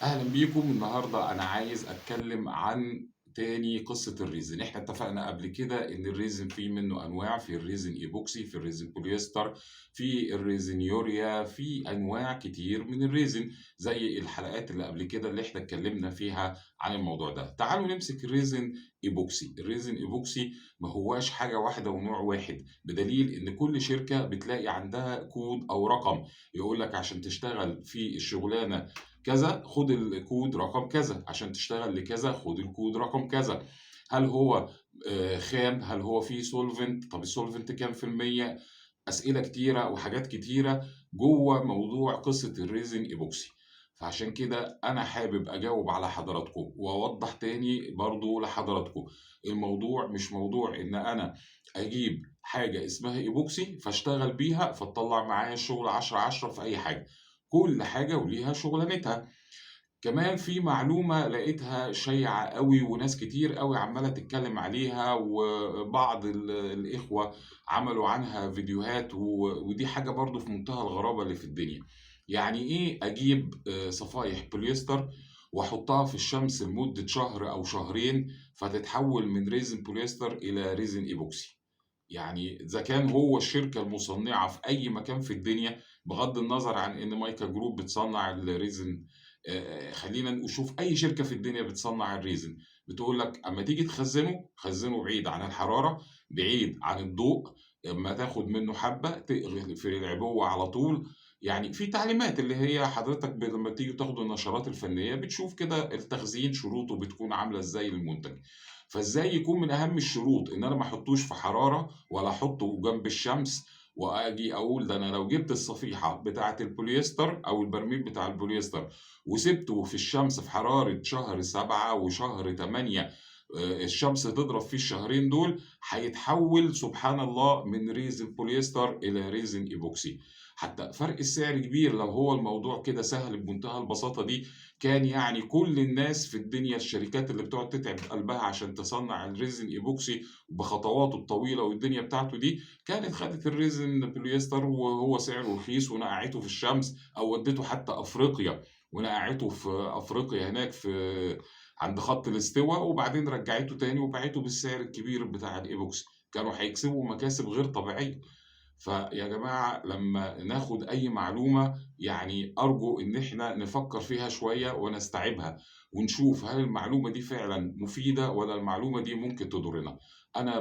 أهلا بيكم. النهاردة أنا عايز أتكلم عن تاني قصة الريزن. احنا اتفقنا قبل كده إن الريزن فيه منه أنواع، في الريزن إيبوكسي، في الريزن بوليستر، في الريزن يوريا، في أنواع كتير من الريزن زي الحلقات اللي قبل كده اللي احنا اتكلمنا فيها عن الموضوع ده. تعالوا نمسك الريزن إيبوكسي. الريزن إيبوكسي ما هواش حاجة واحدة ونوع واحد، بدليل إن كل شركة بتلاقي عندها كود أو رقم يقول لك عشان تشتغل في الشغلانة كذا خد الكود رقم كذا، عشان تشتغل لكذا خد الكود رقم كذا. هل هو خام؟ هل هو فيه سولفنت؟ طب السولفنت كام في المية؟ أسئلة كتيرة وحاجات كتيرة جوه موضوع قصة الريزن ايبوكسي. فعشان كده أنا حابب أجاوب على حضراتكم وأوضح تاني برضو لحضراتكم. الموضوع مش موضوع إن أنا أجيب حاجة اسمها ايبوكسي فاشتغل بيها فتطلع معايا الشغل 10/10 في أي حاجة. كل حاجة وليها شغلانتها. كمان في معلومة لقيتها شيعة قوي وناس كتير قوي عمالة تتكلم عليها، وبعض الإخوة عملوا عنها فيديوهات ودي حاجة برضو في منتهى الغرابة اللي في الدنيا. يعني إيه أجيب صفائح بوليستر وأحطها في الشمس لمدة شهر أو شهرين فتتحول من ريزن بوليستر إلى ريزن إيبوكسي؟ يعني إذا كان هو الشركة المصنعة في أي مكان في الدنيا، بغض النظر عن إن مايكا جروب بتصنع الريزن، خلينا نشوف أي شركة في الدنيا بتصنع الريزن، بتقول لك أما تيجي تخزنه خزنه بعيد عن الحرارة، بعيد عن الضوء، أما تاخد منه حبة تقري في العبوة على طول. يعني في تعليمات اللي هي حضرتك لما تيجي تاخد النشرات الفنية بتشوف كده التخزين شروطه بتكون عاملة ازاي للمنتج. فازاي يكون من اهم الشروط ان انا ما احطوش في حرارة ولا احطه جنب الشمس، واجي اقول ده انا لو جبت الصفيحة بتاعة البوليستر او البرميل بتاع البوليستر وسبته في الشمس في حرارة شهر 7 وشهر 8، الشمس تضرب فيه الشهرين دول هيتحول سبحان الله من ريزن بوليستر إلى ريزن إيبوكسي. حتى فرق السعر كبير. لو هو الموضوع كده سهل بمنتهى البساطة دي، كان يعني كل الناس في الدنيا، الشركات اللي بتقعد تتعب قلبها عشان تصنع الريزن إيبوكسي بخطواته الطويلة والدنيا بتاعته دي، كانت خدت الريزن بوليستر وهو سعره رخيص ونقعته في الشمس، أو ودته حتى أفريقيا ونقعته في افريقيا هناك في عند خط الاستواء، وبعدين رجعته تاني وباعته بالسعر الكبير بتاع الايبوكسي. كانوا هيكسبوا مكاسب غير طبيعية. فيا جماعة لما ناخد أي معلومة يعني أرجو إن إحنا نفكر فيها شوية ونستوعبها ونشوف هل المعلومة دي فعلا مفيدة ولا المعلومة دي ممكن تضرنا. أنا